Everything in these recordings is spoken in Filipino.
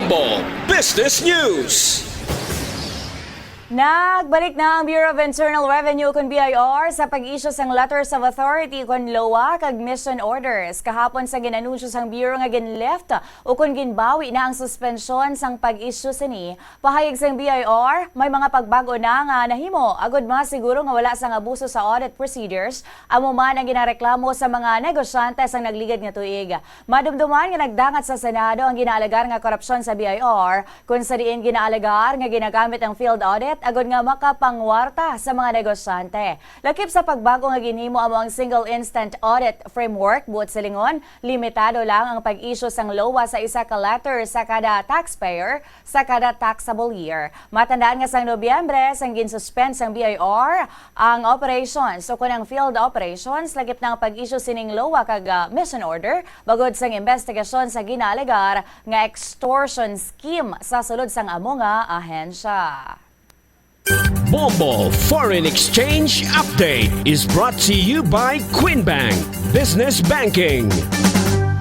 Bumble Business News. Nagbalik na ang Bureau of Internal Revenue kung BIR sa pag-issue sang letters of authority kung lowa kag mission orders. Kahapon sa ginanunsyo sang Bureau nga ginleft o kung ginbawi na ang suspensyon sang pag-issue sini. Pahayag sang BIR, may mga pagbago na nga nahimo. Agod masiguro nga wala sang abuso sa audit procedures. Amo man ang ginareklamo sa mga negosyante sang nagligad nga tuig. Madumduman nga nagdangat sa Senado ang ginaalagar nga korupsyon sa BIR kung sa diin ginaalagar nga ginagamit ang field audit agod nga makapangwarta sa mga negosyante. Lakip sa pagbago nga ginhimo amo ang single instant audit framework buot sa lingon, limitado lang ang pag-issue sang LOA sa isa ka letter sa kada taxpayer sa kada taxable year. Matandaan nga sang Nobyembre sang ginsuspend sang BIR ang operations so kun ang field operations lakip na ang pag-issue sining LOA kag mission order bagod sang investigasyon sa ginalegar nga extortion scheme sa sulod sang amo nga ahensya. Bumble Foreign Exchange Update is brought to you by Queen Bank Business Banking.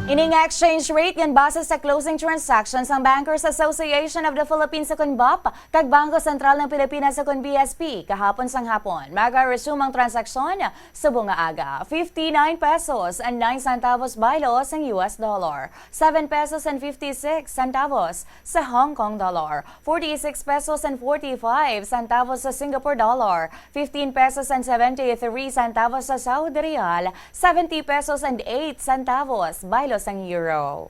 Ining exchange rate yan base sa closing transactions ng Bankers Association of the Philippines sa BOP kag Bangko Sentral ng Pilipinas sa BSP kahapon sang hapon. Maga-resume ang transaksyon sa bunga aga. 59 pesos and 9 centavos bylos ang US dollar. 7 pesos and 56 centavos sa Hong Kong dollar. 46 pesos and 45 centavos sa Singapore dollar. 15 pesos and 73 centavos sa Saudi Real. 70 pesos and 8 centavos bylos ang euro.